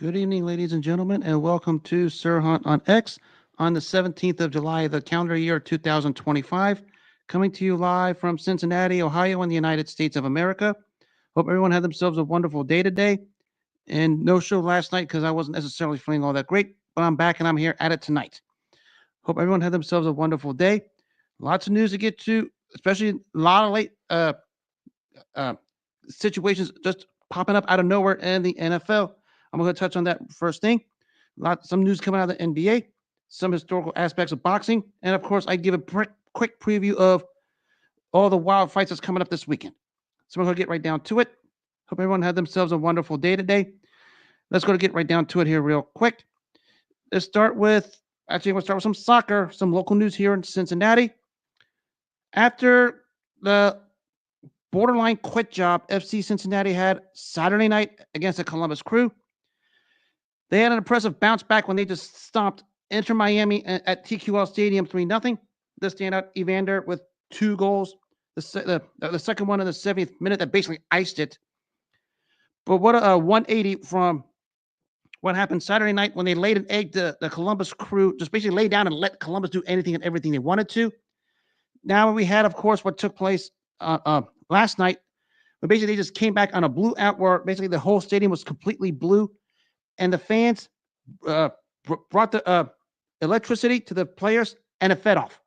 Good evening, ladies and gentlemen, and welcome to Sir Hunt on X on the 17th of July of the calendar year 2025. Coming to you live from Cincinnati, Ohio, in the United States of America. Hope everyone had themselves a wonderful day today. And no show last night because I wasn't necessarily feeling all that great, but I'm back and I'm here at it tonight. Hope everyone had themselves a wonderful day. Lots of news to get to, especially a lot of late uh, situations just popping up out of nowhere in the NFL. I'm going to touch on that first thing. Some news coming out of the NBA, some historical aspects of boxing, and of course, I give a quick preview of all the wild fights that's coming up this weekend. So we're going to get right down to it. Hope everyone had themselves a wonderful day today. Let's go to get right down to it here real quick. Let's start with, actually, we'll start with some soccer, some local news here in Cincinnati. After the borderline quit job FC Cincinnati had Saturday night against the Columbus Crew, they had an impressive bounce back when they just stomped Inter Miami at TQL Stadium 3-0. The standout Evander with 2 goals. The second one in the 70th minute that basically iced it. But what a 180 from what happened Saturday night when they laid an egg to the Columbus Crew, just basically lay down and let Columbus do anything and everything they wanted to. Now we had, of course, what took place last night. But basically, they just came back on a blue out where basically the whole stadium was completely blue. And the fans brought the electricity to the players, and it fed off.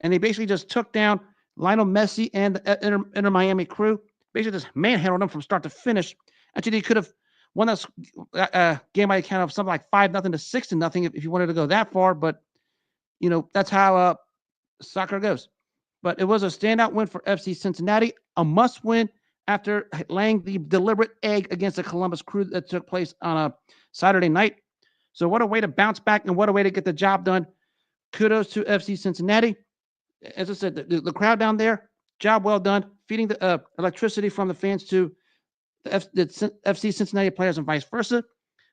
And they basically just took down Lionel Messi and the Inter Miami Crew, basically just manhandled them from start to finish. Actually, they could have won this game by a count of something like 5-0 to 6-0 if you wanted to go that far. But, you know, that's how soccer goes. But it was a standout win for FC Cincinnati, a must-win after laying the deliberate egg against the Columbus Crew that took place on a Saturday night. So what a way to bounce back and what a way to get the job done. Kudos to FC Cincinnati. As I said, the crowd down there, job well done, feeding the electricity from the fans to the FC Cincinnati players and vice versa.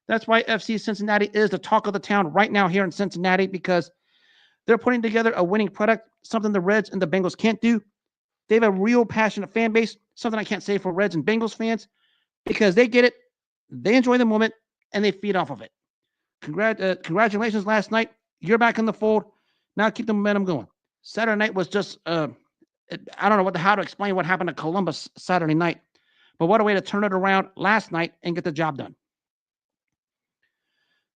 That's why FC Cincinnati is the talk of the town right now here in Cincinnati, because they're putting together a winning product, something the Reds and the Bengals can't do. They have a real passionate fan base, something I can't say for Reds and Bengals fans, because they get it, they enjoy the moment, and they feed off of it. Congratulations last night. You're back in the fold. Now keep the momentum going. Saturday night was just, I don't know how to explain what happened to Columbus Saturday night, but what a way to turn it around last night and get the job done.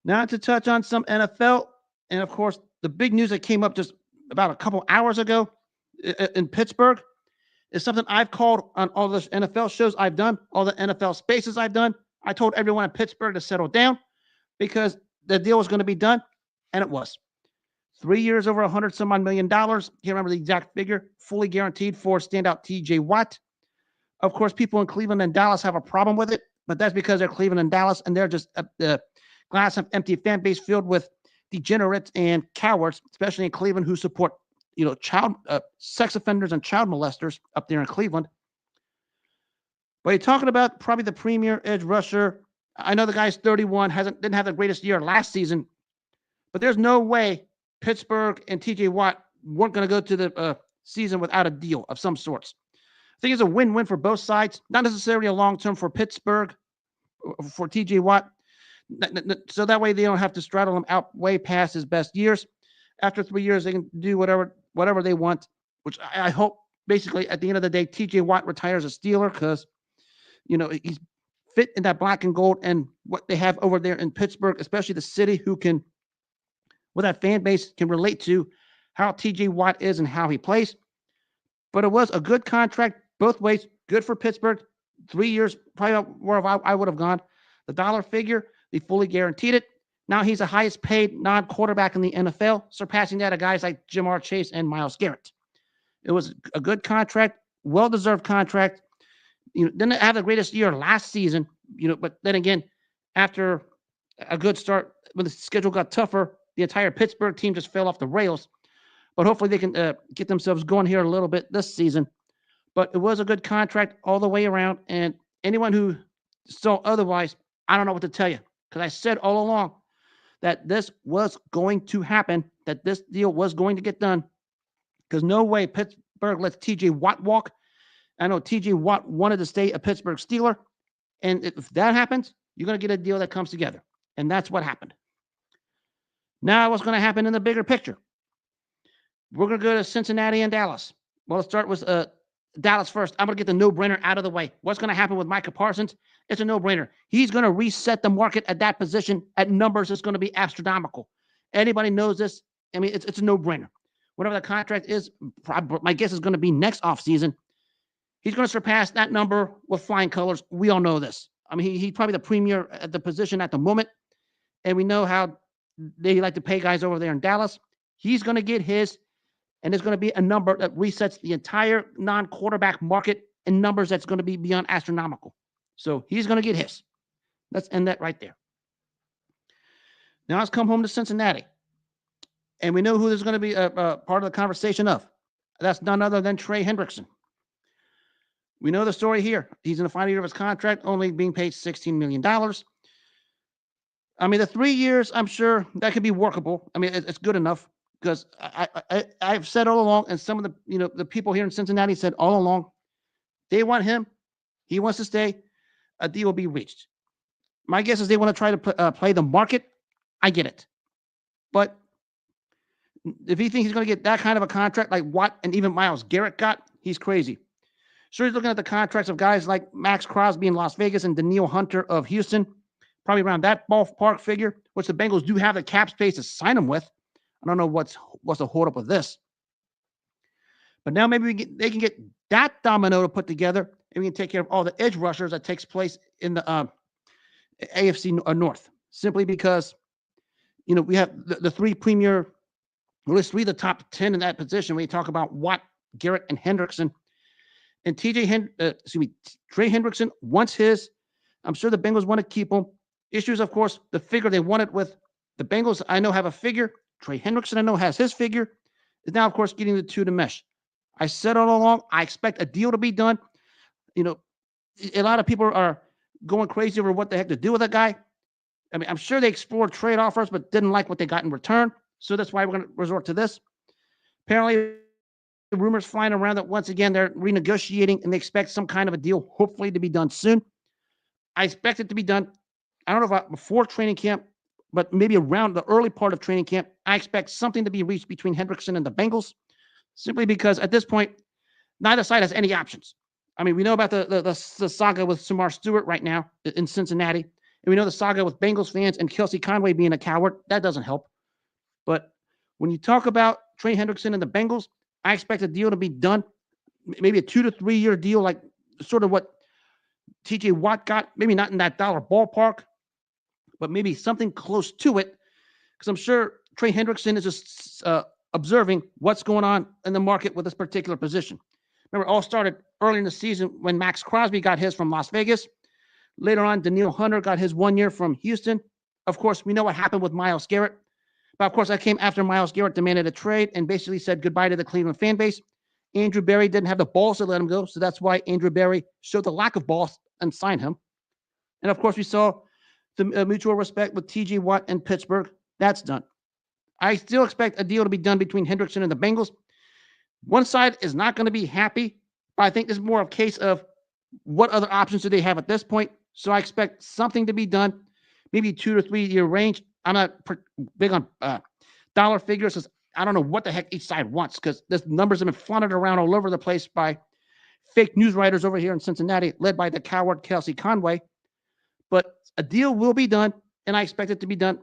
Now to touch on some NFL, and of course, the big news that came up just about a couple hours ago in Pittsburgh is something I've called on all the NFL shows I've done, all the NFL spaces I've done. I told everyone in Pittsburgh to settle down because the deal was going to be done, and it was. 3 years, over $100-some-odd million. Can't remember the exact figure. Fully guaranteed for standout T.J. Watt. Of course, people in Cleveland and Dallas have a problem with it, but that's because they're Cleveland and Dallas, and they're just the glass of empty fan base filled with degenerates and cowards, especially in Cleveland, who support, child sex offenders and child molesters up there in Cleveland. But you're talking about probably the premier edge rusher. I know the guy's 31, didn't have the greatest year last season, but there's no way Pittsburgh and T.J. Watt weren't going to go to the season without a deal of some sorts. I think it's a win-win for both sides, not necessarily a long-term for Pittsburgh, for T.J. Watt, so that way they don't have to straddle him out way past his best years. After 3 years, they can do whatever they want, which I hope basically at the end of the day, T.J. Watt retires a Steeler because, he's fit in that black and gold, and what they have over there in Pittsburgh, especially the city who can, with that fan base, can relate to how T.J. Watt is and how he plays. But it was a good contract both ways, good for Pittsburgh. 3 years, probably where I would have gone. The dollar figure, they fully guaranteed it. Now he's the highest paid non-quarterback in the NFL, surpassing that of guys like Jamar Chase and Myles Garrett. It was a good contract, well-deserved contract. Didn't have the greatest year last season, but then again, after a good start, when the schedule got tougher, the entire Pittsburgh team just fell off the rails. But hopefully they can get themselves going here a little bit this season. But it was a good contract all the way around, and anyone who saw otherwise, I don't know what to tell you, because I said all along that this was going to happen, that this deal was going to get done, because no way Pittsburgh lets T.J. Watt walk. I know T.J. Watt wanted to stay a Pittsburgh Steeler, and if that happens, you're going to get a deal that comes together. And that's what happened. Now, what's going to happen in the bigger picture? We're going to go to Cincinnati and Dallas. Well, let's start with Dallas first. I'm going to get the no-brainer out of the way. What's going to happen with Micah Parsons? It's a no-brainer. He's going to reset the market at that position at numbers that's going to be astronomical. Anybody knows this. I mean, it's a no-brainer. Whatever the contract is, my guess is going to be next offseason. He's going to surpass that number with flying colors. We all know this. I mean, he's probably the premier at the position at the moment. And we know how they like to pay guys over there in Dallas. He's going to get his, and there's going to be a number that resets the entire non-quarterback market in numbers that's going to be beyond astronomical. So he's going to get his. Let's end that right there. Now let's come home to Cincinnati. And we know who there's going to be a part of the conversation of. That's none other than Trey Hendrickson. We know the story here. He's in the final year of his contract, only being paid $16 million. I mean, the 3 years, I'm sure that could be workable. I mean, it's good enough because I've said all along, and some of the people here in Cincinnati said all along, they want him. He wants to stay. A deal will be reached. My guess is they want to try to play the market. I get it. But if he thinks he's going to get that kind of a contract like Watt and even Myles Garrett got, he's crazy. Sure, he's looking at the contracts of guys like Max Crosby in Las Vegas and Danielle Hunter of Houston, probably around that ballpark figure, which the Bengals do have the cap space to sign him with. I don't know what's the hold up with this. But now maybe they can get that domino to put together, and we can take care of all the edge rushers that takes place in the AFC North. Simply because, we have the three premier, well, there's three of the top 10 in that position when you talk about Watt, Garrett, and Hendrickson. And Trey Hendrickson wants his. I'm sure the Bengals want to keep him. Issues, of course, the figure they wanted with the Bengals, I know, have a figure. Trey Hendrickson, I know, has his figure. Is now, of course, getting the two to mesh. I said all along, I expect a deal to be done. A lot of people are going crazy over what the heck to do with that guy. I mean, I'm sure they explored trade offers, but didn't like what they got in return. So that's why we're going to resort to this. Apparently, the rumors flying around that once again they're renegotiating and they expect some kind of a deal, hopefully, to be done soon. I expect it to be done. I don't know about before training camp, but maybe around the early part of training camp. I expect something to be reached between Hendrickson and the Bengals, simply because at this point, neither side has any options. I mean, we know about the saga with Samar Stewart right now in Cincinnati, and we know the saga with Bengals fans and Kelsey Conway being a coward. That doesn't help. But when you talk about Trey Hendrickson and the Bengals, I expect a deal to be done, maybe a 2 to 3 year deal, like sort of what TJ Watt got, maybe not in that dollar ballpark, but maybe something close to it, because I'm sure Trey Hendrickson is just observing what's going on in the market with this particular position. Remember, it all started early in the season when Max Crosby got his from Las Vegas. Later on, Danielle Hunter got his 1 year from Houston. Of course, we know what happened with Myles Garrett. But, of course, that came after Myles Garrett demanded a trade and basically said goodbye to the Cleveland fan base. Andrew Berry didn't have the balls to let him go, so that's why Andrew Berry showed the lack of balls and signed him. And, of course, we saw the mutual respect with T.J. Watt and Pittsburgh. That's done. I still expect a deal to be done between Hendrickson and the Bengals. One side is not going to be happy, but I think this is more of a case of what other options do they have at this point. So I expect something to be done, maybe 2 to 3 year range. I'm not big on dollar figures because I don't know what the heck each side wants, because these numbers have been flaunted around all over the place by fake news writers over here in Cincinnati, led by the coward Kelsey Conway. But a deal will be done, and I expect it to be done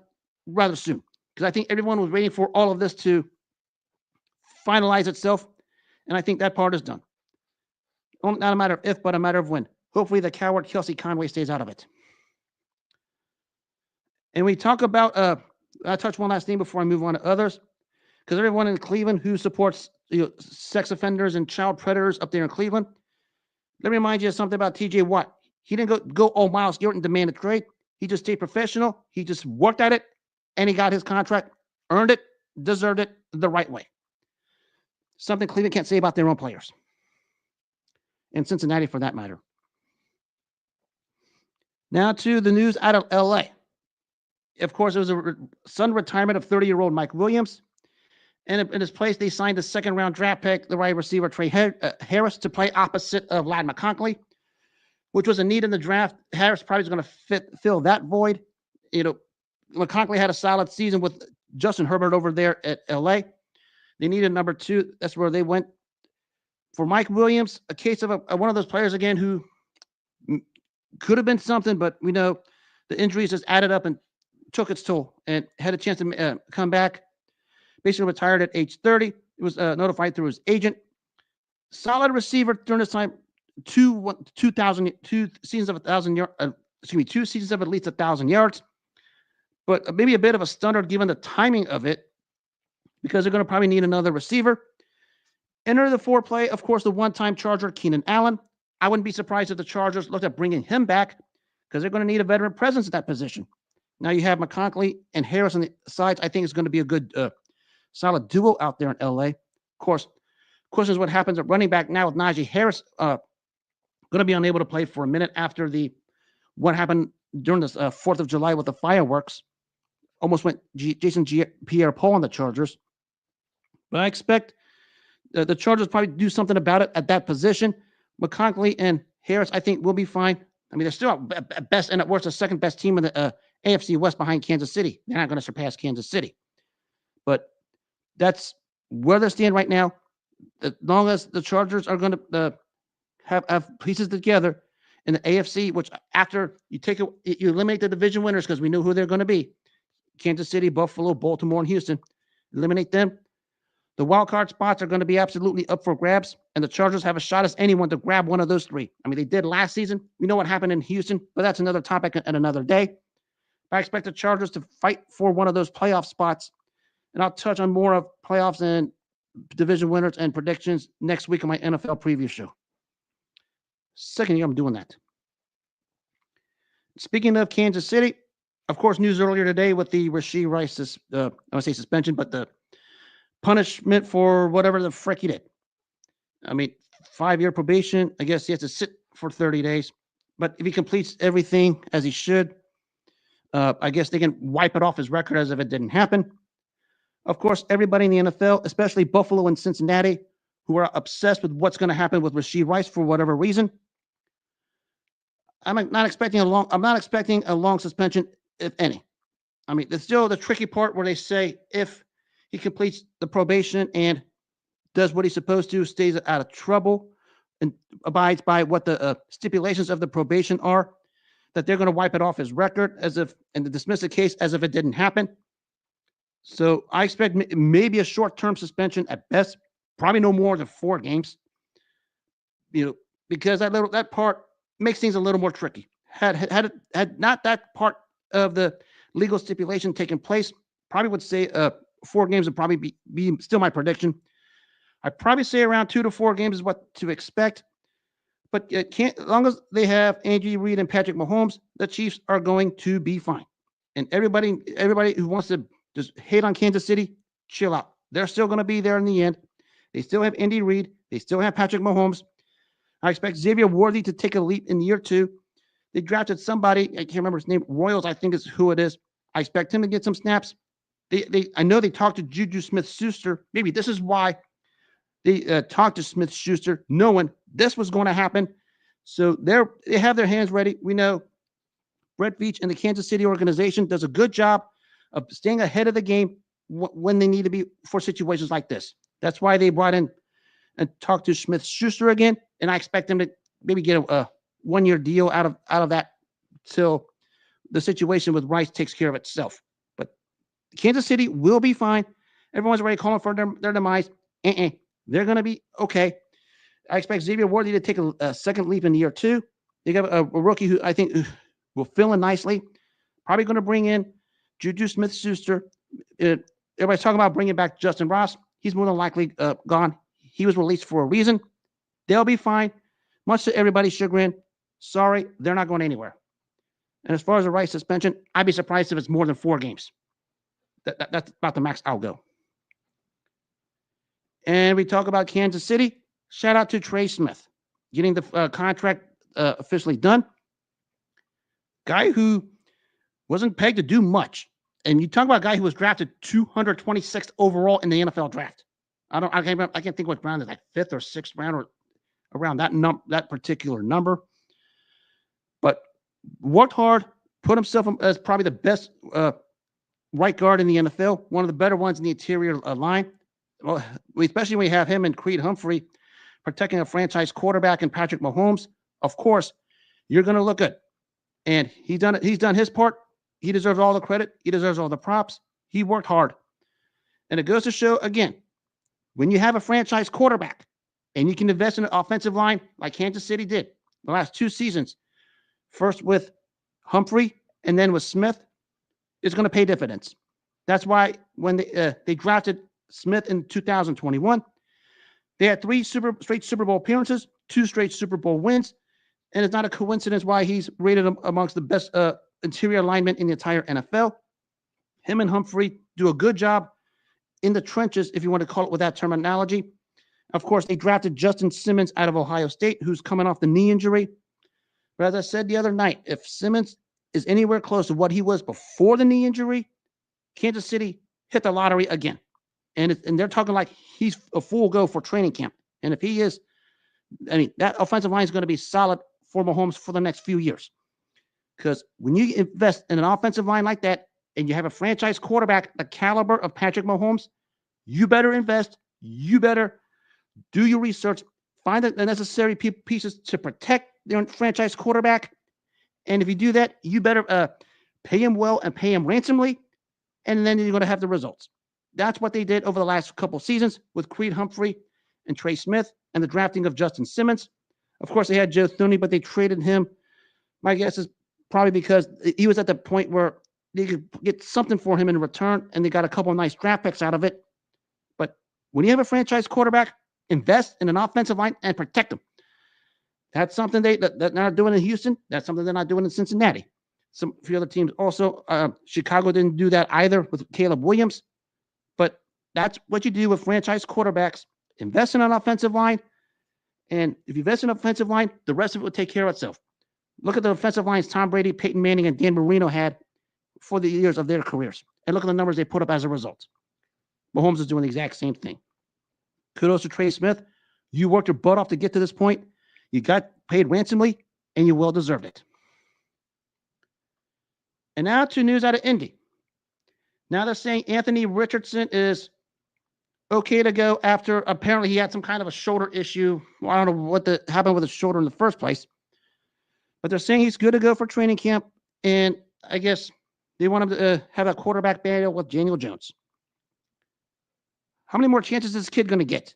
rather soon, because I think everyone was waiting for all of this to finalize itself, and I think that part is done. Not a matter of if, but a matter of when. Hopefully the coward Kelsey Conway stays out of it. And we talk about, I'll touch one last thing before I move on to others, because everyone in Cleveland who supports sex offenders and child predators up there in Cleveland, let me remind you of something about TJ Watt. He didn't go all Myles Garrett and demand a trade. He just stayed professional. He just worked at it, and he got his contract, earned it, deserved it the right way. Something Cleveland can't say about their own players. And Cincinnati, for that matter. Now to the news out of L.A. Of course, it was a sudden retirement of 30-year-old Mike Williams. And in his place, they signed a second-round draft pick, the wide receiver Tre Harris, to play opposite of Ladd McConkey, which was a need in the draft. Harris probably is going to fill that void. McConkley had a solid season with Justin Herbert over there at LA. They needed number 2. That's where they went. For Mike Williams, a case of one of those players again who could have been something, but we know the injuries just added up and took its toll and had a chance to come back. Basically retired at age 30. It was notified through his agent. Solid receiver during this time. 2 seasons of 1,000 yards. 2 seasons of at least 1,000 yards. But maybe a bit of a stunner given the timing of it, because they're going to probably need another receiver. Enter the foreplay, of course, the one-time Charger, Keenan Allen. I wouldn't be surprised if the Chargers looked at bringing him back, because they're going to need a veteran presence at that position. Now you have McConkley and Harris on the sides. I think it's going to be a good, solid duo out there in LA. Of course, question is what happens at running back now with Najee Harris going to be unable to play for a minute after what happened during this 4th of July with the fireworks. Almost went Jason Pierre-Paul on the Chargers. But I expect the Chargers probably do something about it at that position. McConkley and Harris, I think, will be fine. I mean, they're still at best and at worst the second best team in the AFC West behind Kansas City. They're not going to surpass Kansas City. But that's where they stand right now. As long as the Chargers are going to have pieces together in the AFC, which after you eliminate the division winners, because we know who they're going to be. Kansas City, Buffalo, Baltimore, and Houston. Eliminate them. The wild card spots are going to be absolutely up for grabs, and the Chargers have a shot as anyone to grab one of those 3. I mean, they did last season. We know what happened in Houston, but that's another topic and another day. But I expect the Chargers to fight for one of those playoff spots, and I'll touch on more of playoffs and division winners and predictions next week on my NFL preview show. Second year I'm doing that. Speaking of Kansas City, of course, news earlier today with the Rashee Rice, I want to say suspension, but the punishment for whatever the frick he did. I mean, 5-year probation. I guess he has to sit for 30 days. But if he completes everything as he should, I guess they can wipe it off his record as if it didn't happen. Of course, everybody in the NFL, especially Buffalo and Cincinnati, who are obsessed with what's going to happen with Rashee Rice for whatever reason. I'm not expecting a long suspension, if any. I mean, it's still the tricky part where they say if he completes the probation and does what he's supposed to, stays out of trouble, and abides by what the stipulations of the probation are, that they're going to wipe it off his record and dismiss the case as if it didn't happen. So I expect maybe a short-term suspension at best, probably no more than 4 games. Because that part makes things a little more tricky. Had not that part of the legal stipulation taken place, probably would say 4 games would probably be still my prediction. I'd probably say around 2 to 4 games is what to expect. But as long as they have Andy Reid and Patrick Mahomes, the Chiefs are going to be fine. And everybody who wants to just hate on Kansas City, chill out. They're still going to be there in the end. They still have Andy Reid. They still have Patrick Mahomes. I expect Xavier Worthy to take a leap in year 2. They drafted somebody, I can't remember his name, Royals, I think is who it is. I expect him to get some snaps. I know they talked to Juju Smith-Schuster. Maybe this is why they talked to Smith-Schuster, knowing this was going to happen. So they have their hands ready. We know Brett Veach and the Kansas City organization does a good job of staying ahead of the game when they need to be for situations like this. That's why they brought in and talked to Smith-Schuster again, and I expect them to maybe get a 1-year deal out of that till the situation with Rice takes care of itself. But Kansas City will be fine. Everyone's already calling for their demise. They're going to be okay. I expect Xavier Worthy to take a second leap in year 2. They got a rookie who I think will fill in nicely. Probably going to bring in Juju Smith-Schuster. Everybody's talking about bringing back Justin Ross. He's more than likely gone. He was released for a reason. They'll be fine. Much to everybody's chagrin. Sorry, they're not going anywhere. And as far as the Rice suspension, I'd be surprised if it's more than 4 games. That's about the max I'll go. And we talk about Kansas City. Shout out to Trey Smith getting the contract officially done. Guy who wasn't pegged to do much. And you talk about a guy who was drafted 226th overall in the NFL draft. I can't think what round is, like 5th or 6th round or around that particular number. But worked hard, put himself as probably the best right guard in the NFL, one of the better ones in the interior line. Well, especially when you have him and Creed Humphrey protecting a franchise quarterback and Patrick Mahomes. Of course, you're going to look good. And he's done it. He's done his part. He deserves all the credit. He deserves all the props. He worked hard. And it goes to show, again, when you have a franchise quarterback and you can invest in an offensive line like Kansas City did the last 2 seasons, first with Humphrey and then with Smith, it's going to pay dividends. That's why when they drafted Smith in 2021, they had 3 straight Super Bowl appearances, 2 straight Super Bowl wins, and it's not a coincidence why he's rated amongst the best interior linemen in the entire NFL. Him and Humphrey do a good job in the trenches, if you want to call it with that terminology. Of course, they drafted Justin Simmons out of Ohio State, who's coming off the knee injury. But as I said the other night, if Simmons is anywhere close to what he was before the knee injury, Kansas City hit the lottery again. And they're talking like he's a full go for training camp. And if he is, I mean, that offensive line is going to be solid for Mahomes for the next few years. Because when you invest in an offensive line like that, and you have a franchise quarterback the caliber of Patrick Mahomes, you better invest. You better do your research, find the necessary pieces to protect their franchise quarterback. And if you do that, you better pay him well and pay him handsomely, and then you're going to have the results. That's what they did over the last couple of seasons with Creed Humphrey and Trey Smith and the drafting of Justin Simmons. Of course, they had Joe Thuney, but they traded him. My guess is probably because he was at the point where they could get something for him in return, and they got a couple of nice draft picks out of it. But when you have a franchise quarterback, invest in an offensive line and protect them. That's something they're not doing in Houston. That's something they're not doing in Cincinnati. Some few other teams also. Chicago didn't do that either with Caleb Williams. But that's what you do with franchise quarterbacks. Invest in an offensive line. And if you invest in an offensive line, the rest of it will take care of itself. Look at the offensive lines Tom Brady, Peyton Manning, and Dan Marino had for the years of their careers. And look at the numbers they put up as a result. Mahomes is doing the exact same thing. Kudos to Trey Smith. You worked your butt off to get to this point. You got paid handsomely, and you well deserved it. And now to news out of Indy. Now they're saying Anthony Richardson is okay to go after apparently he had some kind of a shoulder issue. Well, I don't know what happened with his shoulder in the first place. But they're saying he's good to go for training camp. And I guess they want him to have a quarterback battle with Daniel Jones. How many more chances is this kid going to get?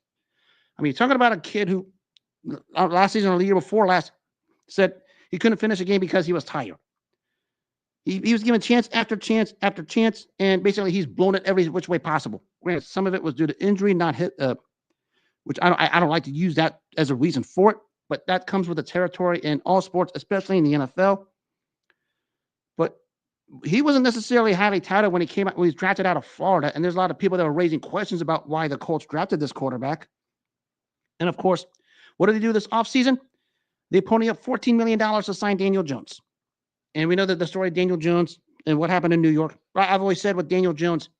I mean, you're talking about a kid who last season or the year before last said he couldn't finish a game because he was tired. He was given chance after chance after chance, and basically he's blown it every which way possible. Granted, some of it was due to injury, not hit, which I don't like to use that as a reason for it, but that comes with the territory in all sports, especially in the NFL. But he wasn't necessarily highly touted when he was drafted out of Florida, and there's a lot of people that were raising questions about why the Colts drafted this quarterback. And of course, what did they do this offseason? They pony up $14 million to sign Daniel Jones. And we know that the story of Daniel Jones and what happened in New York. I've always said with Daniel Jones,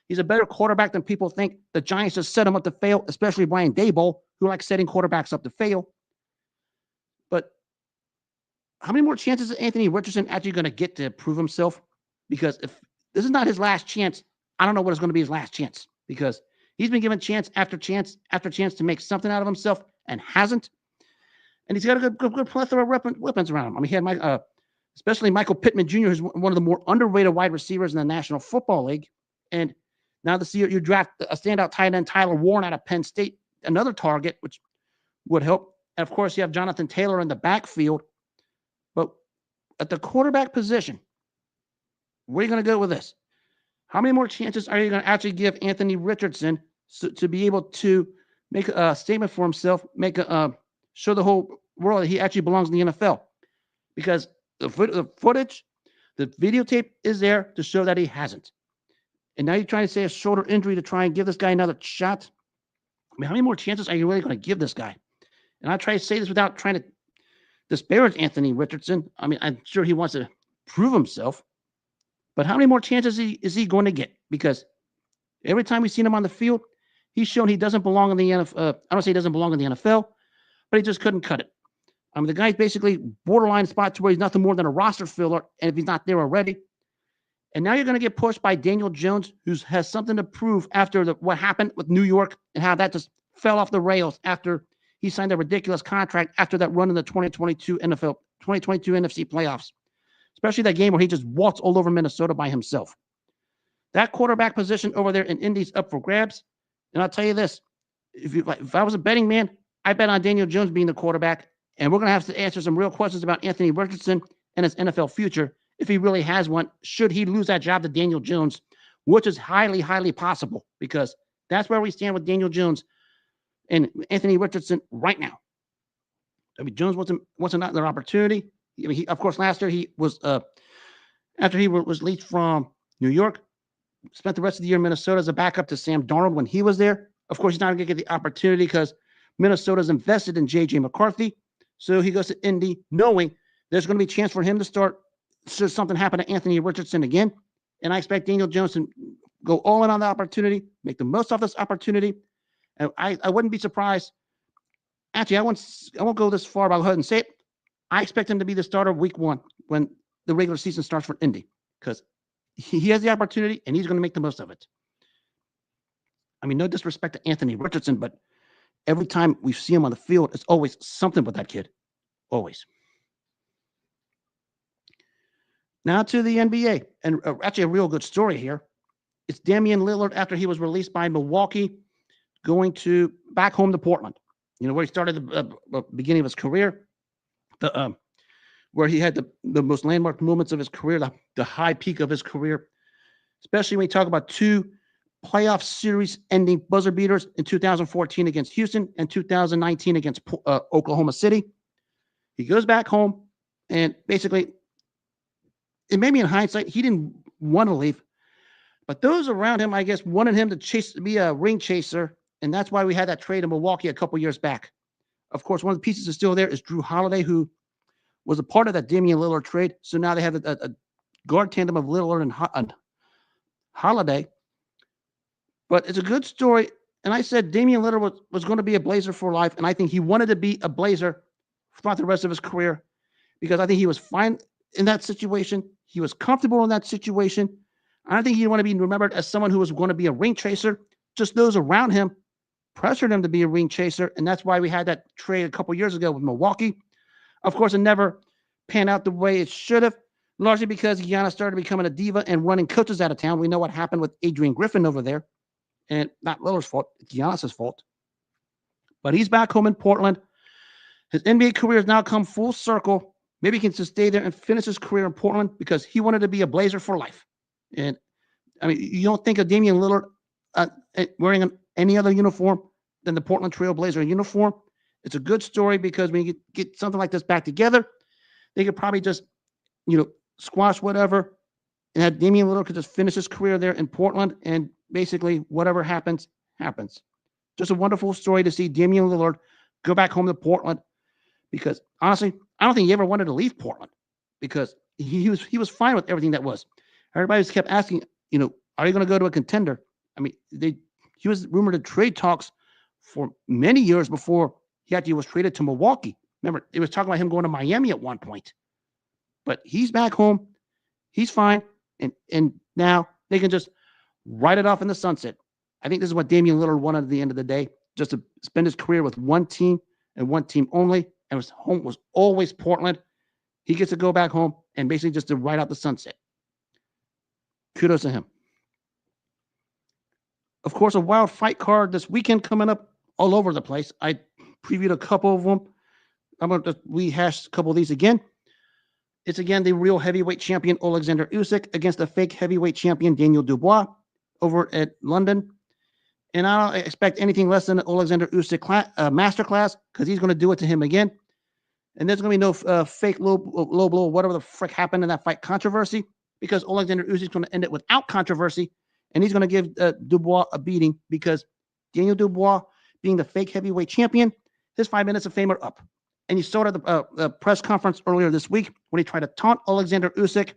he's a better quarterback than people think. The Giants just set him up to fail, especially Brian Daboll, who likes setting quarterbacks up to fail. But how many more chances is Anthony Richardson actually going to get to prove himself? Because if this is not his last chance, I don't know what is going to be his last chance, because he's been given chance after chance after chance to make something out of himself and hasn't. And he's got a good plethora of weapons around him. I mean, he had especially Michael Pittman Jr., who's one of the more underrated wide receivers in the National Football League. And now to see you draft a standout tight end, Tyler Warren, out of Penn State, another target, which would help. And, of course, you have Jonathan Taylor in the backfield. But at the quarterback position, where are you going to go with this? How many more chances are you going to actually give Anthony Richardson to be able to make a statement for himself, show the whole world that he actually belongs in the NFL? Because the footage, the videotape is there to show that he hasn't. And now you're trying to say a shoulder injury to try and give this guy another shot. I mean, how many more chances are you really going to give this guy? And I try to say this without trying to disparage Anthony Richardson. I mean, I'm sure he wants to prove himself. But how many more chances is he going to get? Because every time we've seen him on the field, he's shown he doesn't belong in the NFL. I don't say he doesn't belong in the NFL, but he just couldn't cut it. I mean, the guy's basically borderline spot to where he's nothing more than a roster filler, and if he's not there already. And now you're going to get pushed by Daniel Jones, who has something to prove after what happened with New York and how that just fell off the rails after he signed a ridiculous contract after that run in the 2022 NFC playoffs, especially that game where he just waltzed all over Minnesota by himself. That quarterback position over there in Indy's up for grabs. And I'll tell you this, if I was a betting man, I bet on Daniel Jones being the quarterback. And we're going to have to answer some real questions about Anthony Richardson and his NFL future, if he really has one, should he lose that job to Daniel Jones, which is highly, highly possible, because that's where we stand with Daniel Jones and Anthony Richardson right now. I mean, Jones wants another opportunity. I mean, of course, last year he was, after he was released from New York, spent the rest of the year in Minnesota as a backup to Sam Darnold when he was there. Of course, he's not going to get the opportunity because Minnesota's invested in J.J. McCarthy. So he goes to Indy knowing there's going to be a chance for him to start should something happen to Anthony Richardson again. And I expect Daniel Jones to go all in on the opportunity, make the most of this opportunity. And I wouldn't be surprised. Actually, I won't go this far, but I'll go ahead and say it. I expect him to be the starter week 1 when the regular season starts for Indy, because he has the opportunity and he's going to make the most of it. I mean, no disrespect to Anthony Richardson, but every time we see him on the field, it's always something with that kid. Always. Now to the NBA, and actually a real good story here. It's Damien Lillard, after he was released by Milwaukee, going to back home to Portland. You know, where he started the beginning of his career, where he had the most landmark moments of his career, the high peak of his career, especially when you talk about 2 playoff series ending buzzer beaters in 2014 against Houston and 2019 against Oklahoma City. He goes back home, and basically, it maybe in hindsight, he didn't want to leave, but those around him, I guess, wanted him to be a ring chaser, and that's why we had that trade in Milwaukee a couple years back. Of course, one of the pieces is still there is Drew Holiday, who was a part of that Damian Lillard trade. So now they have a guard tandem of Lillard and Holiday. But it's a good story. And I said Damian Lillard was going to be a Blazer for life, and I think he wanted to be a Blazer throughout the rest of his career because I think he was fine in that situation. He was comfortable in that situation. I don't think he want to be remembered as someone who was going to be a ring chaser. Just those around him pressured him to be a ring chaser, and that's why we had that trade a couple years ago with Milwaukee. Of course, it never panned out the way it should have, largely because Giannis started becoming a diva and running coaches out of town. We know what happened with Adrian Griffin over there, and not Lillard's fault, it's Giannis's fault. But he's back home in Portland. His NBA career has now come full circle. Maybe he can just stay there and finish his career in Portland because he wanted to be a Blazer for life. And, I mean, you don't think of Damian Lillard wearing any other uniform than the Portland Trail Blazer uniform. It's a good story because when you get something like this back together, they could probably just, squash whatever, and have Damian Lillard could just finish his career there in Portland, and basically whatever happens, happens. Just a wonderful story to see Damian Lillard go back home to Portland because, honestly, I don't think he ever wanted to leave Portland because he was fine with everything that was. Everybody just kept asking, are you going to go to a contender? I mean, he was rumored to trade talks for many years before he actually was traded to Milwaukee. Remember, it was talking about him going to Miami at one point. But he's back home. He's fine. And now they can just write it off in the sunset. I think this is what Damian Lillard wanted at the end of the day, just to spend his career with one team and one team only. And his home was always Portland. He gets to go back home and basically just to write out the sunset. Kudos to him. Of course, a wild fight card this weekend coming up all over the place. I previewed a couple of them. I'm going to rehash a couple of these again. It's again the real heavyweight champion Alexander Usyk against the fake heavyweight champion Daniel Dubois over at London. And I don't expect anything less than an Alexander Usyk masterclass because he's going to do it to him again. And there's going to be no fake low blow, whatever the frick happened in that fight controversy, because Alexander Usyk is going to end it without controversy, and he's going to give Dubois a beating because Daniel Dubois, being the fake heavyweight champion, his 5 minutes of fame are up. And you saw it at the press conference earlier this week when he tried to taunt Alexander Usyk,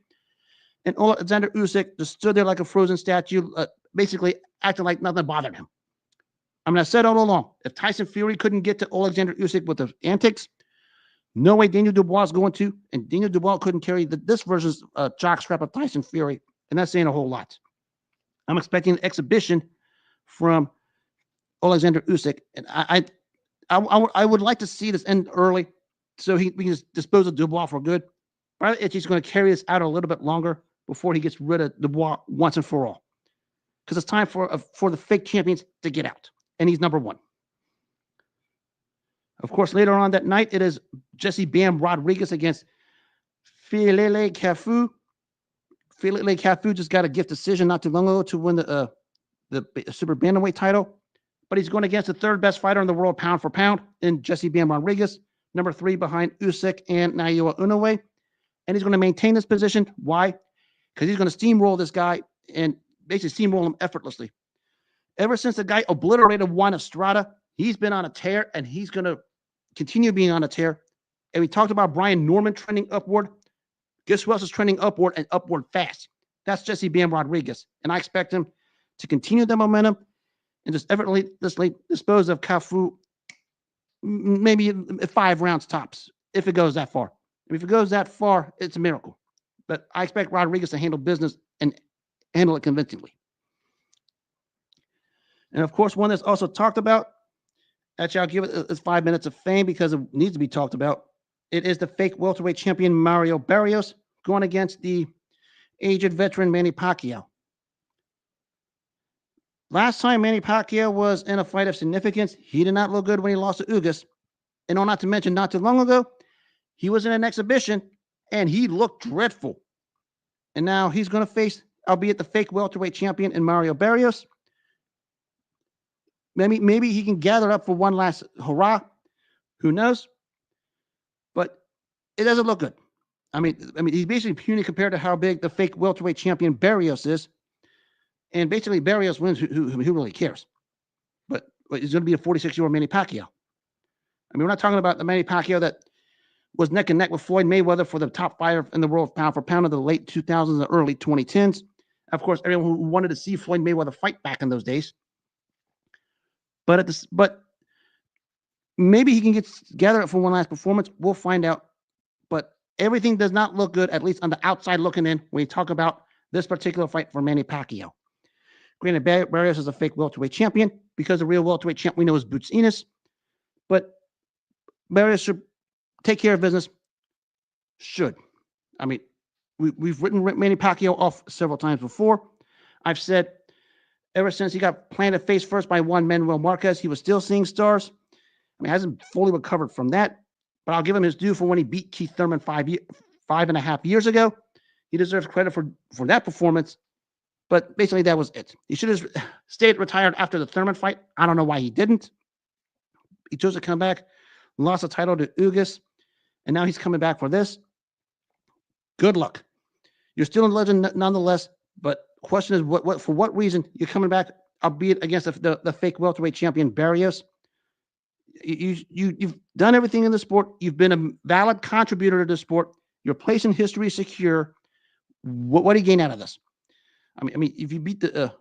and Alexander Usyk just stood there like a frozen statue, basically acting like nothing bothered him. I mean, I said all along, if Tyson Fury couldn't get to Alexander Usyk with the antics, no way Daniel Dubois is going to, and Daniel Dubois couldn't carry this versus jockstrap of Tyson Fury. and that's saying a whole lot. I'm expecting an exhibition from Alexander Usyk, and I would like to see this end early so we can just dispose of Dubois for good. But he's going to carry this out a little bit longer before he gets rid of Dubois once and for all. Because it's time for the fake champions to get out, and he's number one. Of course, later on that night, it is Jesse Bam Rodriguez against Filele Cafu. Filele Cafu just got a gift decision not too long ago to win the super bantamweight title, but he's going against the third best fighter in the world, pound for pound, in Jesse Bam Rodriguez, number 3 behind Usyk and Naoya Inoue, and he's going to maintain this position. Why? Because he's going to steamroll this guy and basically steamroll him effortlessly. Ever since the guy obliterated Juan Estrada, he's been on a tear, and he's going to continue being on a tear. And we talked about Brian Norman trending upward. Guess who else is trending upward and upward fast? That's Jesse Bam Rodriguez. And I expect him to continue the momentum and just effortlessly dispose of Cafu maybe 5 rounds tops, if it goes that far. If it goes that far, it's a miracle. But I expect Rodriguez to handle business and handle it convincingly. And of course, one that's also talked about, actually I'll give it 5 minutes of fame because it needs to be talked about. It is the fake welterweight champion Mario Barrios going against the aged veteran Manny Pacquiao. Last time Manny Pacquiao was in a fight of significance, he did not look good when he lost to Ugas. And not to mention, not too long ago, he was in an exhibition and he looked dreadful. And now he's going to face, albeit the fake welterweight champion in Mario Barrios. Maybe he can gather up for one last hurrah. Who knows? But it doesn't look good. I mean, he's basically puny compared to how big the fake welterweight champion Barrios is. And basically, Barrios wins. Who really cares? But he's going to be a 46-year-old Manny Pacquiao. I mean, we're not talking about the Manny Pacquiao that was neck and neck with Floyd Mayweather for the top fighter in the world pound for pound of the late 2000s and early 2010s. Of course, everyone who wanted to see Floyd Mayweather fight back in those days. But maybe he can gather it for one last performance. We'll find out. But everything does not look good, at least on the outside looking in, when you talk about this particular fight for Manny Pacquiao. Granted, Barrios is a fake welterweight champion because the real welterweight champ we know is Boots Ennis. But Barrios should take care of business. Should. I mean, we've written Manny Pacquiao off several times before. I've said ever since he got planted face first by Juan Manuel Marquez, he was still seeing stars. I mean, hasn't fully recovered from that, but I'll give him his due for when he beat Keith Thurman 5.5 years ago. He deserves credit for that performance, but basically that was it. He should have stayed retired after the Thurman fight. I don't know why he didn't. He chose to come back, lost the title to Ugas, and now he's coming back for this. Good luck. You're still a legend nonetheless, but the question is, for what reason you're coming back, albeit against the fake welterweight champion Barrios? You've done everything in the sport. You've been a valid contributor to the sport. Your place in history is secure. What do you gain out of this? I mean, if you beat the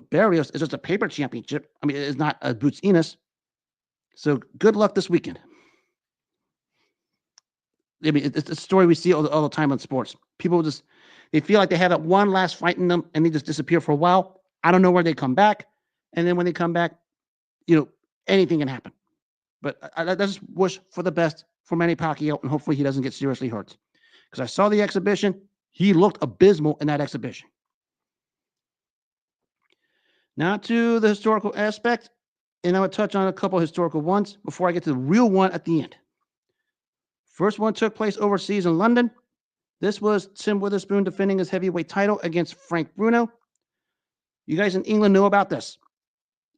Barrios, it's just a paper championship. I mean, it's not a Boots Ennis. So good luck this weekend. I mean, it's a story we see all the time in sports. People they feel like they have that one last fight in them and they just disappear for a while. I don't know where they come back. And then when they come back, anything can happen. But I just wish for the best for Manny Pacquiao, and hopefully he doesn't get seriously hurt. Because I saw the exhibition. He looked abysmal in that exhibition. Now to the historical aspect, and I would touch on a couple of historical ones before I get to the real one at the end. First one took place overseas in London. This was Tim Witherspoon defending his heavyweight title against Frank Bruno. You guys in England know about this.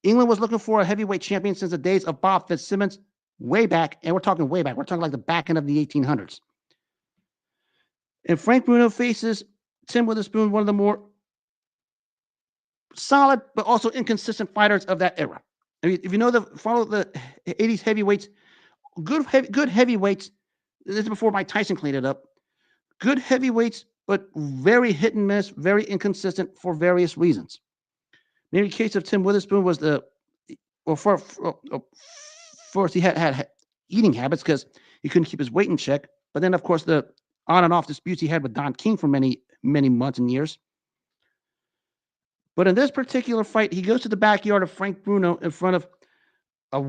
England was looking for a heavyweight champion since the days of Bob Fitzsimmons way back, and we're talking way back. We're talking like the back end of the 1800s. And Frank Bruno faces Tim Witherspoon, one of the more solid but also inconsistent fighters of that era. I mean, if you know follow the 80s heavyweights, good heavyweights. This is before Mike Tyson cleaned it up. Good heavyweights, but very hit and miss, very inconsistent for various reasons. Maybe the case of Tim Witherspoon was first he had eating habits because he couldn't keep his weight in check. But then, of course, the on and off disputes he had with Don King for many, many months and years. But in this particular fight, he goes to the backyard of Frank Bruno in front of a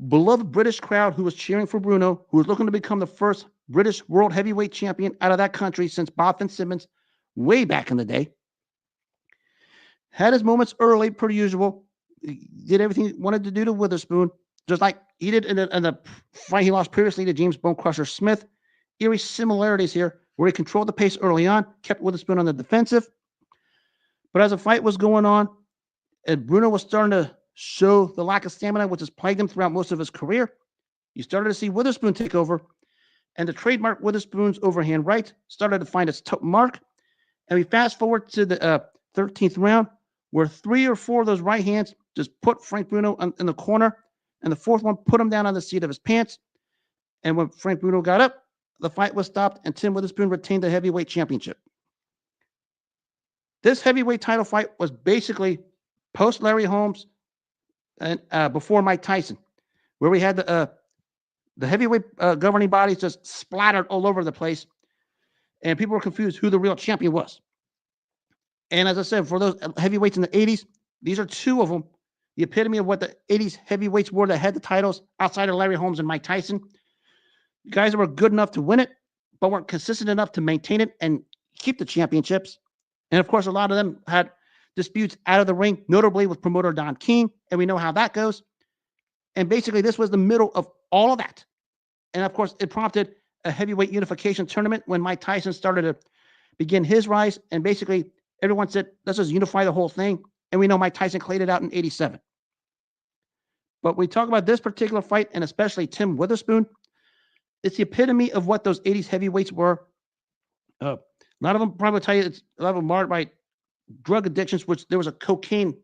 beloved British crowd who was cheering for Bruno, who was looking to become the first British world heavyweight champion out of that country since Bob Fitzsimmons way back in the day. Had his moments early, per usual. He did everything he wanted to do to Witherspoon, just like he did in the fight he lost previously to James Bone Crusher Smith. Eerie similarities here, where he controlled the pace early on, kept Witherspoon on the defensive. But as the fight was going on, and Bruno was starting to show the lack of stamina, which has plagued him throughout most of his career, you started to see Witherspoon take over, and the trademark Witherspoon's overhand right started to find its mark. And we fast forward to the 13th round, where 3 or 4 of those right hands just put Frank Bruno in the corner, and the 4th one put him down on the seat of his pants. And when Frank Bruno got up, the fight was stopped, and Tim Witherspoon retained the heavyweight championship. This heavyweight title fight was basically post Larry Holmes and before Mike Tyson, where we had the heavyweight governing bodies just splattered all over the place, and people were confused who the real champion was. And as I said, for those heavyweights in the 80s, these are 2 of them, the epitome of what the 80s heavyweights were that had the titles outside of Larry Holmes and Mike Tyson. Guys that were good enough to win it, but weren't consistent enough to maintain it and keep the championships. And of course, a lot of them had disputes out of the ring, notably with promoter Don King, and we know how that goes. And basically, this was the middle of all of that. And of course, it prompted a heavyweight unification tournament when Mike Tyson started to begin his rise. And basically, everyone said, let's just unify the whole thing. And we know Mike Tyson cleared it out in 87. But we talk about this particular fight, and especially Tim Witherspoon, it's the epitome of what those 80s heavyweights were. A lot of them probably tell you it's a lot of them marred by drug addictions, which there was a cocaine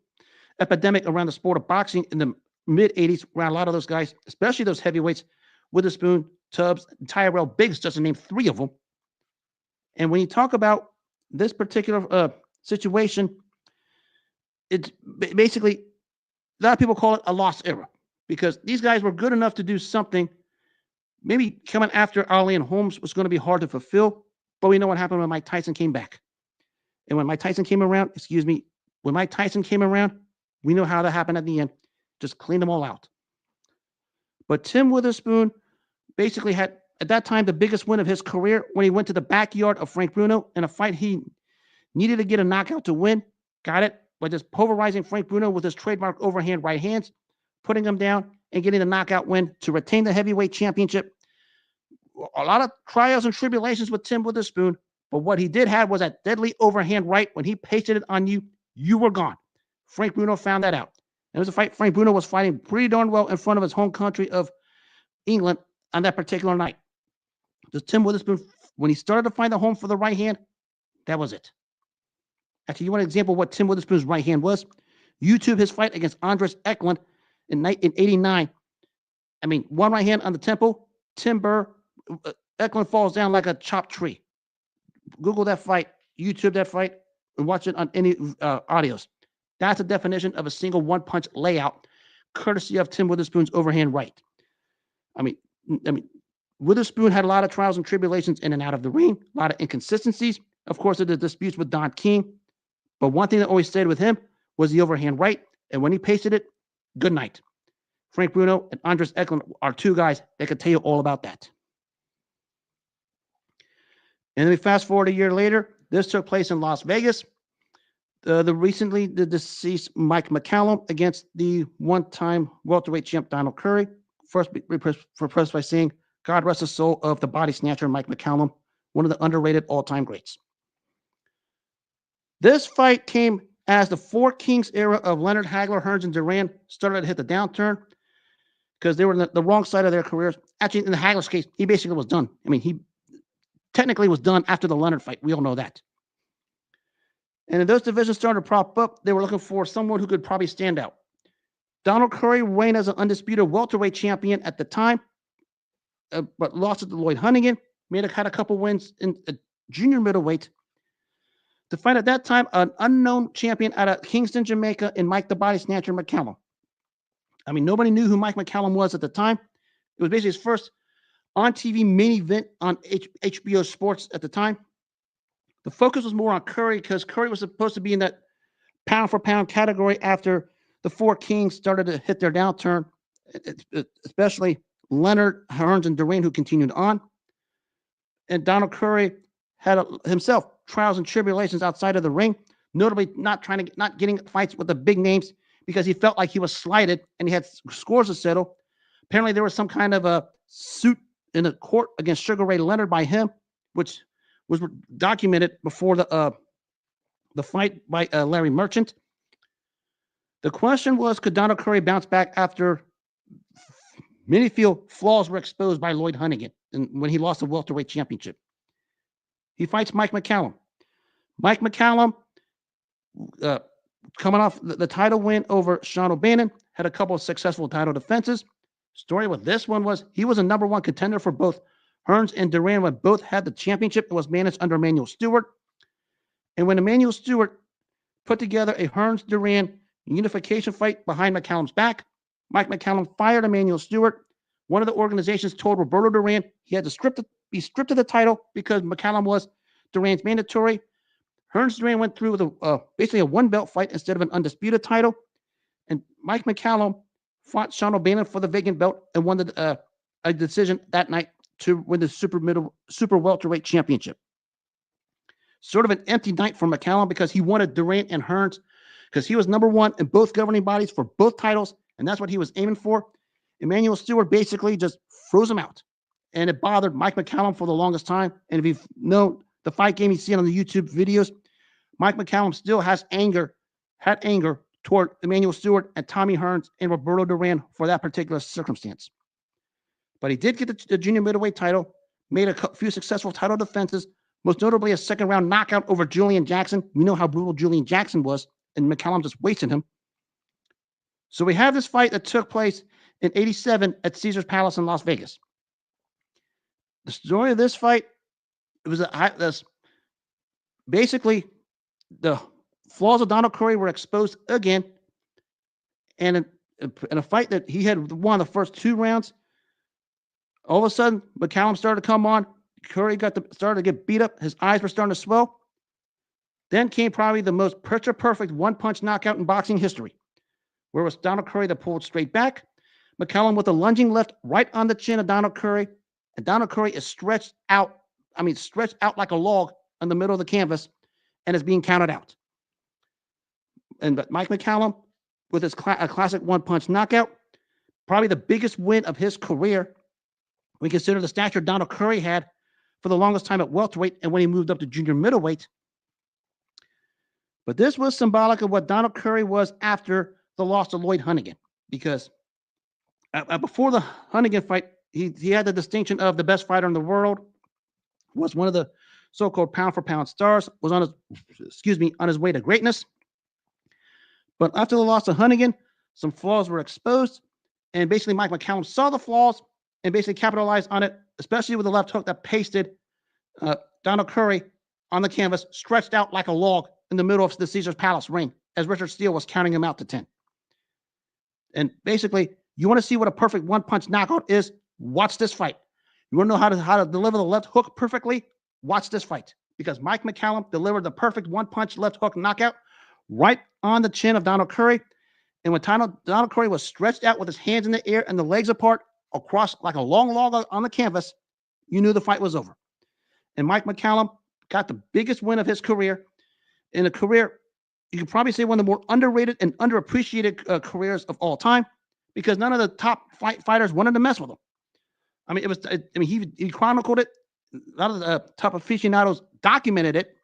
epidemic around the sport of boxing in the mid-80s, around a lot of those guys, especially those heavyweights, Witherspoon, Tubbs, Tyrell Biggs, just to name 3 of them. And when you talk about this particular situation, it's basically, a lot of people call it a lost era, because these guys were good enough to do something. Maybe coming after Ali and Holmes was going to be hard to fulfill, but we know what happened when Mike Tyson came back. And when Mike Tyson came around, we know how that happened at the end. Just cleaned them all out. But Tim Witherspoon basically had, at that time, the biggest win of his career when he went to the backyard of Frank Bruno in a fight he needed to get a knockout to win. Got it by just pulverizing Frank Bruno with his trademark overhand right hands, putting him down and getting the knockout win to retain the heavyweight championship. A lot of trials and tribulations with Tim Witherspoon, but what he did have was that deadly overhand right. When he pasted it on you, you were gone. Frank Bruno found that out. It was a fight Frank Bruno was fighting pretty darn well in front of his home country of England on that particular night. Just Tim Witherspoon, when he started to find the home for the right hand, that was it. Actually, you want an example of what Tim Witherspoon's right hand was? YouTube his fight against Andres Eklund in 89. I mean, one right hand on the temple, timber, Eklund falls down like a chopped tree. Google that fight, YouTube that fight, and watch it on any audios. That's a definition of a single one-punch layout, courtesy of Tim Witherspoon's overhand right. I mean, Witherspoon had a lot of trials and tribulations in and out of the ring, a lot of inconsistencies. Of course, there were disputes with Don King, but one thing that always stayed with him was the overhand right, and when he pasted it, good night. Frank Bruno and Andres Eklund are 2 guys that could tell you all about that. And then we fast forward a year later. This took place in Las Vegas. The recently deceased Mike McCallum against the one-time welterweight champ Donald Curry. First repressed by saying, God rest the soul of the body snatcher Mike McCallum, one of the underrated all-time greats. This fight came as the 4 Kings era of Leonard, Hagler, Hearns, and Duran started to hit the downturn because they were in the wrong side of their careers. Actually, in the Hagler's case, he basically was done. I mean, he technically was done after the Leonard fight. We all know that. And if those divisions started to prop up, they were looking for someone who could probably stand out. Donald Curry reigned as an undisputed welterweight champion at the time, but lost it to Lloyd Hunnigan. Had a couple wins in junior middleweight. To fight at that time an unknown champion out of Kingston, Jamaica, in Mike the Body Snatcher McCallum. I mean, nobody knew who Mike McCallum was at the time. It was basically his first on-TV main event on HBO Sports at the time. The focus was more on Curry because Curry was supposed to be in that pound for pound category after the four Kings started to hit their downturn, especially Leonard, Hearns, and Durant, who continued on. And Donald Curry had himself trials and tribulations outside of the ring, notably not getting fights with the big names because he felt like he was slighted and he had scores to settle. Apparently, there was some kind of a suit in the court against Sugar Ray Leonard by him, which was documented before the fight by Larry Merchant. The question was, could Donald Curry bounce back after many feel flaws were exposed by Lloyd Hunnigan when he lost the welterweight championship? He fights Mike McCallum. Mike McCallum, coming off the title win over Sean O'Bannon, had a couple of successful title defenses. Story with this one was he was a number one contender for both Hearns and Durant when both had the championship. It was managed under Emanuel Stewart. And when Emanuel Stewart put together a Hearns-Durant unification fight behind McCallum's back, Mike McCallum fired Emanuel Stewart. One of the organizations told Roberto Duran he had to be stripped of the title because McCallum was Durant's mandatory. Hearns-Durant went through with basically a one-belt fight instead of an undisputed title. And Mike McCallum fought Sean O'Bannon for the vacant belt and won a decision that night to win the super welterweight championship. Sort of an empty night for McCallum because he wanted Durant and Hearns because he was number one in both governing bodies for both titles, and that's what he was aiming for. Emanuel Stewart basically just froze him out, and it bothered Mike McCallum for the longest time. And if you know the fight game you see on the YouTube videos, Mike McCallum still had anger toward Emanuel Stewart and Tommy Hearns and Roberto Duran for that particular circumstance. But he did get the junior middleweight title, made a few successful title defenses, most notably a second-round knockout over Julian Jackson. We know how brutal Julian Jackson was, and McCallum just wasted him. So we have this fight that took place in '87 at Caesars Palace in Las Vegas. The story of this fight, it was basically the flaws of Donald Curry were exposed again, and in a fight that he had won the first two rounds, all of a sudden McCallum started to come on. Curry started to get beat up. His eyes were starting to swell. Then came probably the most picture-perfect one-punch knockout in boxing history, where it was Donald Curry that pulled straight back. McCallum with a lunging left right on the chin of Donald Curry, and Donald Curry is stretched out like a log in the middle of the canvas and is being counted out. But Mike McCallum, with his classic one-punch knockout, probably the biggest win of his career, when you consider the stature Donald Curry had for the longest time at welterweight and when he moved up to junior middleweight. But this was symbolic of what Donald Curry was after the loss to Lloyd Hunnigan, because before the Hunnigan fight, he had the distinction of the best fighter in the world, was one of the so-called pound-for-pound stars, was on his way to greatness. But after the loss to Hunnigan, some flaws were exposed, and basically Mike McCallum saw the flaws and basically capitalized on it, especially with the left hook that pasted Donald Curry on the canvas, stretched out like a log in the middle of the Caesars Palace ring as Richard Steele was counting him out to 10. And basically, you want to see what a perfect one-punch knockout is? Watch this fight. You want to know how to deliver the left hook perfectly? Watch this fight. Because Mike McCallum delivered the perfect one-punch left hook knockout right on the chin of Donald Curry. And when Donald Curry was stretched out with his hands in the air and the legs apart across like a long log on the canvas, you knew the fight was over. And Mike McCallum got the biggest win of his career. In a career, you could probably say one of the more underrated and underappreciated careers of all time, because none of the top fighters wanted to mess with him. I mean, he chronicled it. A lot of the top aficionados documented it.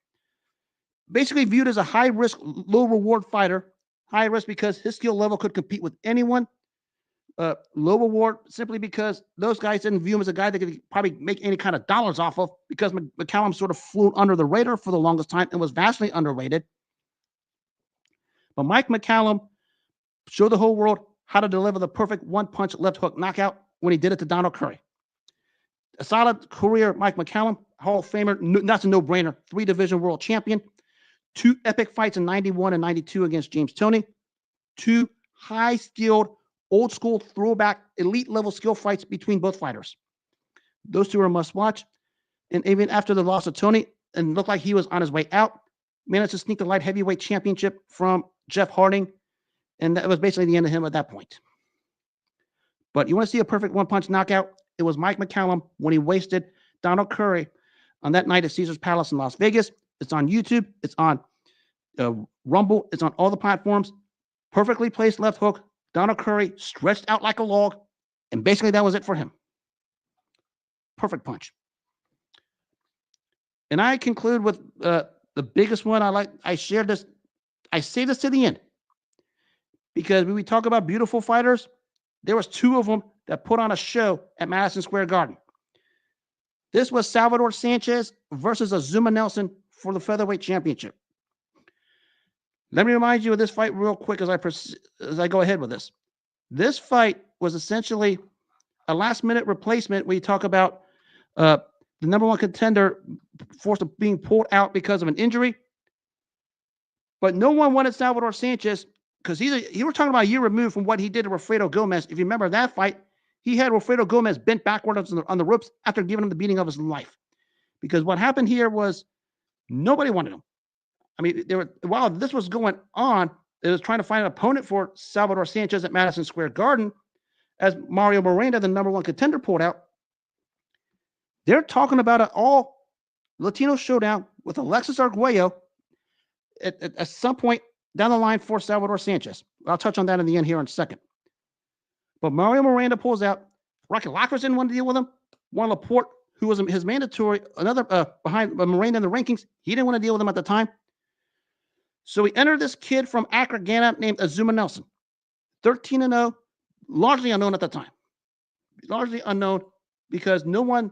Basically viewed as a high-risk, low-reward fighter. High risk because his skill level could compete with anyone. Low reward simply because those guys didn't view him as a guy that could probably make any kind of dollars off of, because McCallum sort of flew under the radar for the longest time and was vastly underrated. But Mike McCallum showed the whole world how to deliver the perfect one-punch left hook knockout when he did it to Donald Curry. A solid career, Mike McCallum, Hall of Famer, that's a no-brainer, 3-division world champion, 2 epic fights in 91 and 92 against James Toney, 2 high-skilled, old-school, throwback, elite-level skill fights between both fighters. Those 2 are a must-watch. And even after the loss of Toney, and looked like he was on his way out. Managed to sneak the light heavyweight championship from Jeff Harding, and that was basically the end of him at that point. But you want to see a perfect one-punch knockout? It was Mike McCallum when he wasted Donald Curry on that night at Caesars Palace in Las Vegas. It's on YouTube. It's on Rumble. It's on all the platforms. Perfectly placed left hook. Donald Curry stretched out like a log, and basically that was it for him. Perfect punch. And I conclude with the biggest one. I shared this. I say this to the end because when we talk about beautiful fighters, there was two of them that put on a show at Madison Square Garden. This was Salvador Sanchez versus Azumah Nelson for the featherweight championship. Let me remind you of this fight real quick as I go ahead with this. This fight was essentially a last-minute replacement when you talk about the number one contender forced of being pulled out because of an injury. But no one wanted Salvador Sanchez because you were talking about a year removed from what he did to Wilfredo Gomez. If you remember that fight, he had Wilfredo Gomez bent backwards on the ropes after giving him the beating of his life. Because what happened here was nobody wanted him. I mean, while this was going on, it was trying to find an opponent for Salvador Sanchez at Madison Square Garden as Mario Miranda, the number one contender, pulled out. They're talking about an all-Latino showdown with Alexis Arguello at some point down the line for Salvador Sanchez. I'll touch on that in the end here in a second. But Mario Miranda pulls out. Rocky Lockers didn't want to deal with him. Juan Laporte, who was his mandatory, another behind Miranda in the rankings, he didn't want to deal with him at the time. So he entered this kid from Accra, Ghana, named Azumah Nelson. 13-0, largely unknown at the time. Largely unknown because no one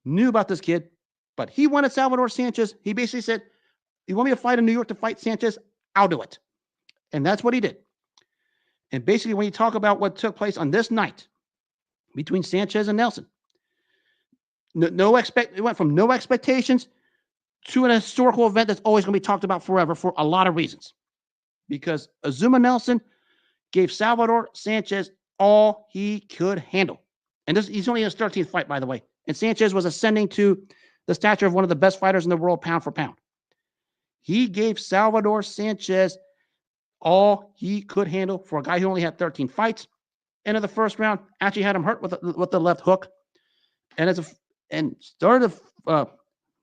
knew about this kid. But he wanted Salvador Sanchez. He basically said, you want me to fight in New York to fight Sanchez? I'll do it. And that's what he did. And basically, when you talk about what took place on this night between Sanchez and Nelson, it went from no expectations to an historical event that's always going to be talked about forever for a lot of reasons. Because Azumah Nelson gave Salvador Sanchez all he could handle. And he's only in his 13th fight, by the way. And Sanchez was ascending to the stature of one of the best fighters in the world, pound for pound. He gave Salvador Sanchez all he could handle for a guy who only had 13 fights. End of the first round, actually had him hurt with the left hook. And started to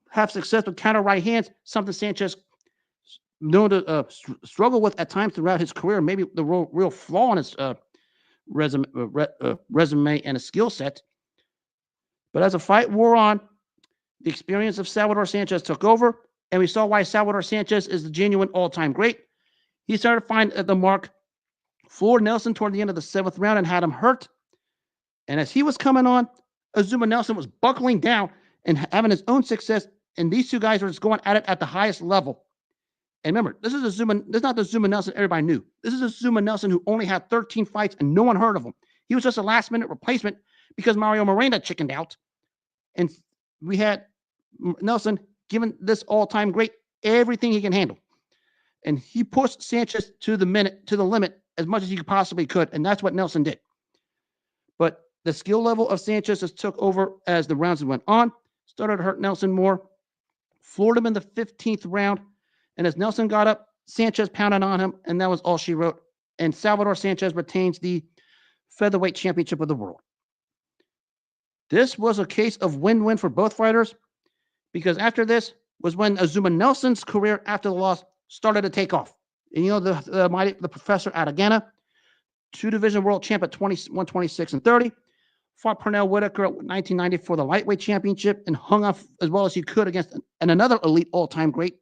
have success with counter right hands, something Sanchez known to struggle with at times throughout his career, maybe the real flaw in his resume and a skill set. But as the fight wore on, the experience of Salvador Sanchez took over, and we saw why Salvador Sanchez is the genuine all-time great. He started to find the mark, floored Nelson toward the end of the 7th round and had him hurt. And as he was coming on, Azumah Nelson was buckling down and having his own success, and these two guys were just going at it at the highest level. And remember, this is not the Azumah Nelson everybody knew. This is Azumah Nelson who only had 13 fights and no one heard of him. He was just a last-minute replacement because Mario Miranda chickened out. And we had Nelson giving this all-time great everything he can handle. And he pushed Sanchez to the limit as much as he possibly could, and that's what Nelson did. But the skill level of Sanchez just took over as the rounds went on, started to hurt Nelson more, floored him in the 15th round, and as Nelson got up, Sanchez pounded on him, and that was all she wrote. And Salvador Sanchez retains the featherweight championship of the world. This was a case of win-win for both fighters because after this was when Azumah Nelson's career after the loss started to take off. And you know, the professor out of Ghana, 2-division world champ at 126 and 30, fought Pernell Whitaker at 1990 for the lightweight championship and hung off as well as he could against another elite all-time great.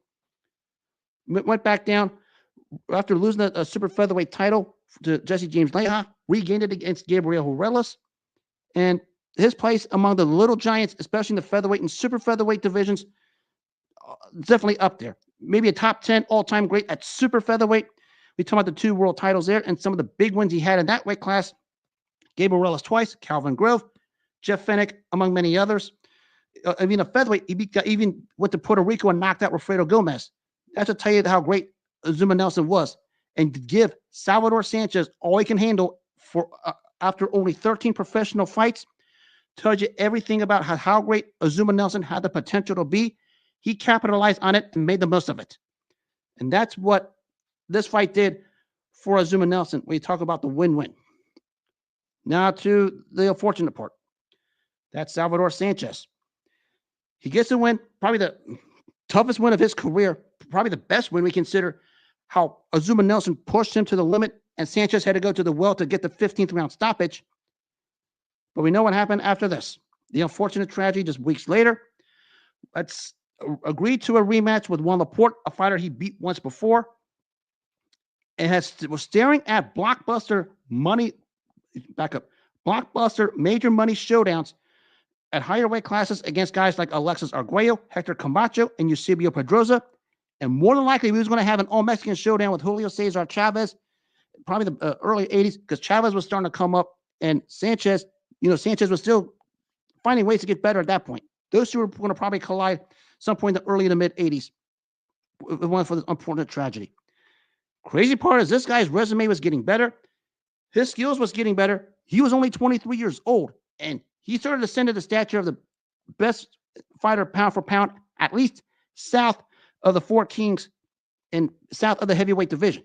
Went back down after losing a super featherweight title to Jesse James Leija, regained it against Gabriel Hurelas, and his place among the little giants, especially in the featherweight and super featherweight divisions, definitely up there. Maybe a top 10 all-time great at super featherweight. We talk about the 2 world titles there and some of the big wins he had in that weight class. Gabriel Hurelas twice, Calvin Grove, Jeff Fennick, among many others. A featherweight, he even went to Puerto Rico and knocked out Wilfredo Gomez. That's to tell you how great Azumah Nelson was. And to give Salvador Sanchez all he can handle for after only 13 professional fights, tells you everything about how great Azumah Nelson had the potential to be. he capitalized on it and made the most of it. And that's what this fight did for Azumah Nelson when you talk about the win-win. Now to the unfortunate part. That's Salvador Sanchez. He gets a win, probably the toughest win of his career, probably the best win we consider how Azumah Nelson pushed him to the limit and Sanchez had to go to the well to get the 15th round stoppage. But we know what happened after this. The unfortunate tragedy just weeks later. Let's agree to a rematch with Juan Laporte, a fighter he beat once before, and was staring at blockbuster major money showdowns at higher weight classes against guys like Alexis Arguello, Hector Camacho, and Eusebio Pedroza. And more than likely, we was going to have an all-Mexican showdown with Julio Cesar Chavez, probably the early 80s, because Chavez was starting to come up, and Sanchez was still finding ways to get better at that point. Those two were going to probably collide some point in the early to mid-80s. One for this unfortunate tragedy. Crazy part is this guy's resume was getting better. His skills was getting better. He was only 23 years old, and he started to ascend to the stature of the best fighter pound for pound, at least south of the Four Kings and south of the heavyweight division.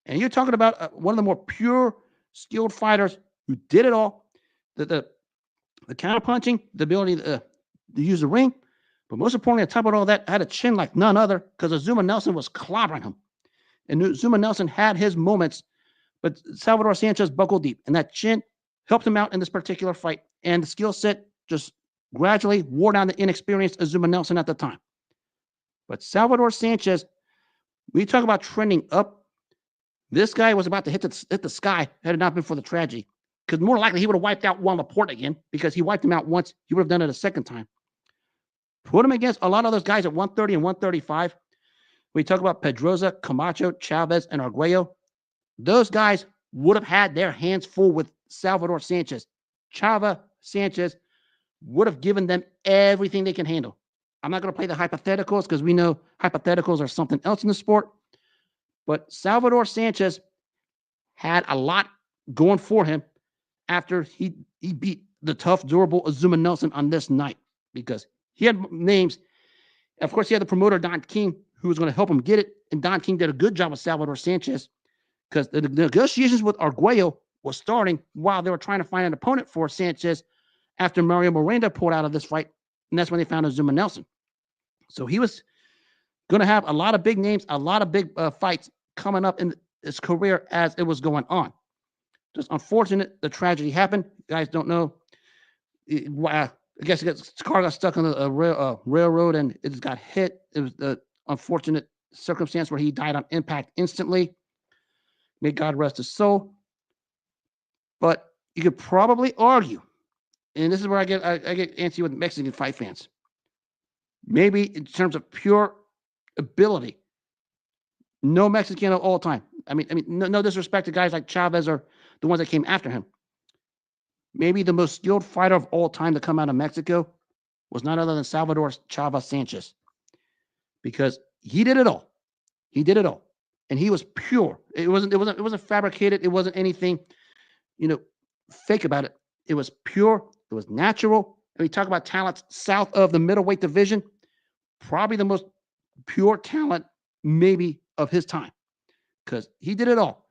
And you're talking about one of the more pure, skilled fighters who did it all. The counterpunching, the ability to use the ring, but most importantly, on top of all that, had a chin like none other because Azumah Nelson was clobbering him. And Azumah Nelson had his moments, but Salvador Sanchez buckled deep, and that chin helped him out in this particular fight. And the skill set just gradually wore down the inexperienced Azumah Nelson at the time. But Salvador Sanchez, we talk about trending up. This guy was about to hit the sky had it not been for the tragedy. Because more likely he would have wiped out Juan Laporte again because he wiped him out once. He would have done it a second time. Put him against a lot of those guys at 130 and 135. We talk about Pedroza, Camacho, Chavez, and Arguello. Those guys would have had their hands full with Salvador Sanchez. Chava Sanchez would have given them everything they can handle. I'm not going to play the hypotheticals because we know hypotheticals are something else in the sport. But Salvador Sanchez had a lot going for him after he beat the tough, durable Azumah Nelson on this night because he had names. Of course, he had the promoter, Don King, who was going to help him get it. And Don King did a good job with Salvador Sanchez because the negotiations with Arguello was starting while they were trying to find an opponent for Sanchez after Mario Miranda pulled out of this fight. And that's when they found Azumah Nelson. So he was going to have a lot of big names, a lot of big fights coming up in his career as it was going on. Just unfortunate the tragedy happened. You guys don't know. I guess his car got stuck on a railroad and it just got hit. It was the unfortunate circumstance where he died on impact instantly. May God rest his soul. But you could probably argue, and this is where I get antsy with Mexican fight fans. Maybe in terms of pure ability, no Mexican of all time. I mean, no disrespect to guys like Chavez or the ones that came after him. Maybe the most skilled fighter of all time to come out of Mexico was none other than Salvador Chava Sanchez, because he did it all. He did it all, and he was pure. It wasn't fabricated. It wasn't anything, fake about it. It was pure. It was natural. And we talk about talents south of the middleweight division, probably the most pure talent maybe of his time, because he did it all.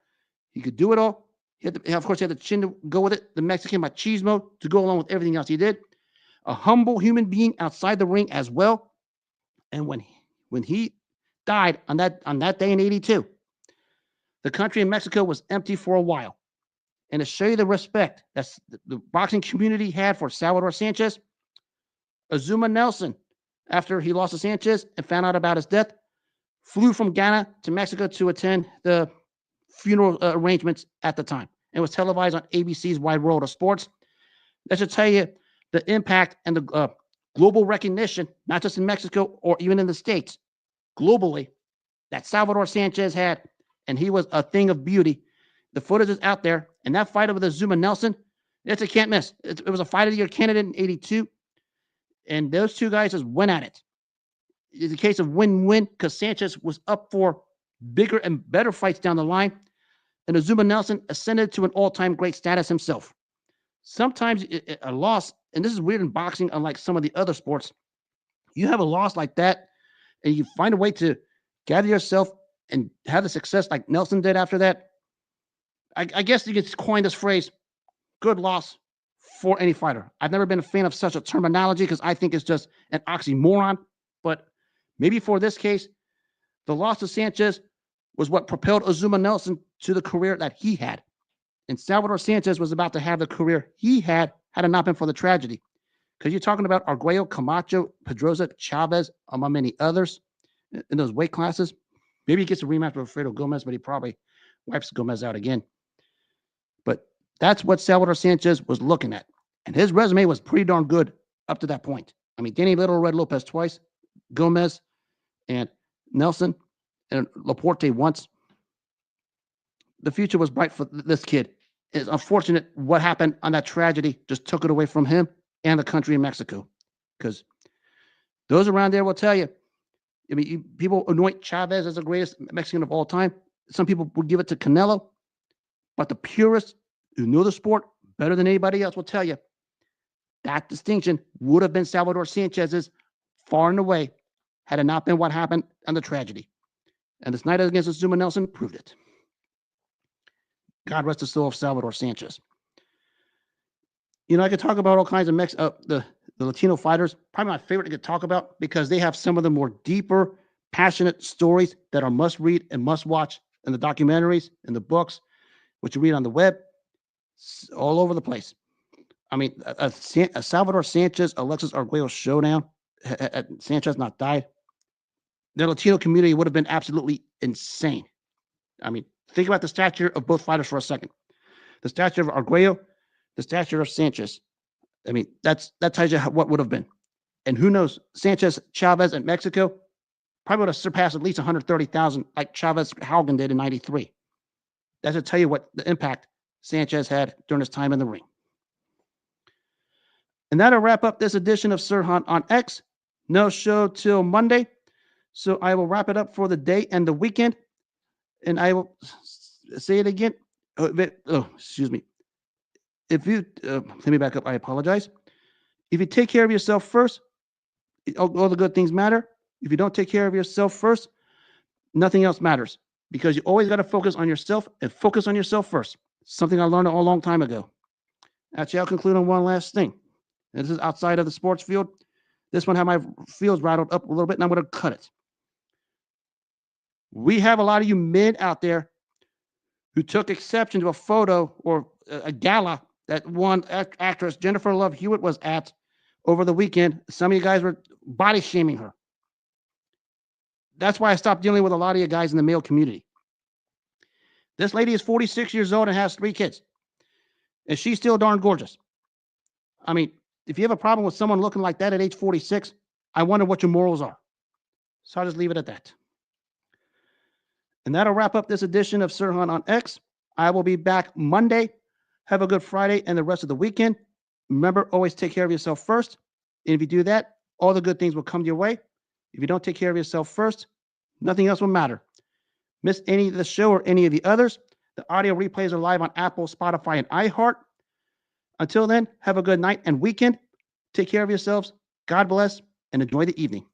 He could do it all. Of course, he had the chin to go with it, the Mexican machismo to go along with everything else he did. A humble human being outside the ring as well. And when he died on that day in 82, the country of Mexico was empty for a while. And to show you the respect that the boxing community had for Salvador Sanchez, Azumah Nelson, after he lost to Sanchez and found out about his death, flew from Ghana to Mexico to attend the funeral arrangements at the time. It was televised on ABC's Wide World of Sports. That should tell you the impact and the global recognition, not just in Mexico or even in the States, globally, that Salvador Sanchez had. And he was a thing of beauty. The footage is out there. And that fight with Azumah Nelson, it's a can't miss. It was a fight of the year candidate in 82. And those two guys just went at it. It's a case of win-win because Sanchez was up for bigger and better fights down the line. And Azumah Nelson ascended to an all-time great status himself. Sometimes a loss, and this is weird in boxing, unlike some of the other sports, You have a loss like that, and you find a way to gather yourself and have the success like Nelson did after that. I guess you could coin this phrase, good loss for any fighter. I've never been a fan of such a terminology because I think it's just an oxymoron. But maybe for this case, the loss to Sanchez was what propelled Azumah Nelson to the career that he had. And Salvador Sanchez was about to have the career he had it not been for the tragedy. Because you're talking about Arguello, Camacho, Pedroza, Chavez, among many others in those weight classes. Maybe he gets a rematch with Alfredo Gomez, but he probably wipes Gomez out again. But that's what Salvador Sanchez was looking at. And his resume was pretty darn good up to that point. I mean, Danny Little, Red Lopez twice, Gomez and Nelson and Laporte once. The future was bright for this kid. It's unfortunate what happened on that tragedy just took it away from him and the country in Mexico. Because those around there will tell you, I mean, people anoint Chavez as the greatest Mexican of all time. Some people would give it to Canelo. But the purists who know the sport better than anybody else will tell you that distinction would have been Salvador Sanchez's far and away had it not been what happened on the tragedy. And this night against Azumah Nelson proved it. God rest the soul of Salvador Sanchez. You know, I could talk about all kinds of the Latino fighters. Probably my favorite to talk about because they have some of the more deeper, passionate stories that are must read and must watch in the documentaries, in the books, what you read on the web, all over the place. I mean, a Salvador Sanchez, Alexis Arguello showdown, had Sanchez not died, the Latino community would have been absolutely insane. I mean, think about the stature of both fighters for a second. The stature of Arguello, the stature of Sanchez. I mean, that tells you what would have been. And who knows, Sanchez, Chavez in Mexico probably would have surpassed at least 130,000 like Chavez Haugen did in 93. That should tell you what the impact Sanchez had during his time in the ring. And that'll wrap up this edition of Sirhan on X. No show till Monday. So I will wrap it up for the day and the weekend. And I will say it again. Excuse me. If you, let me back up. I apologize. If you take care of yourself first, all the good things matter. If you don't take care of yourself first, nothing else matters. Because you always got to focus on yourself and focus on yourself first. Something I learned a long time ago. Actually, I'll conclude on one last thing. And this is outside of the sports field. This one had my fields rattled up a little bit, and I'm going to cut it. We have a lot of you men out there who took exception to a photo or a gala that one actress, Jennifer Love Hewitt, was at over the weekend. Some of you guys were body shaming her. That's why I stopped dealing with a lot of you guys in the male community. This lady is 46 years old and has 3 kids. And she's still darn gorgeous. I mean, if you have a problem with someone looking like that at age 46, I wonder what your morals are. So I'll just leave it at that. And that'll wrap up this edition of Sirhan on X. I will be back Monday. Have a good Friday and the rest of the weekend. Remember, always take care of yourself first. And if you do that, all the good things will come your way. If you don't take care of yourself first, nothing else will matter. Miss any of the show or any of the others, the audio replays are live on Apple, Spotify, and iHeart. Until then, have a good night and weekend. Take care of yourselves. God bless, and enjoy the evening.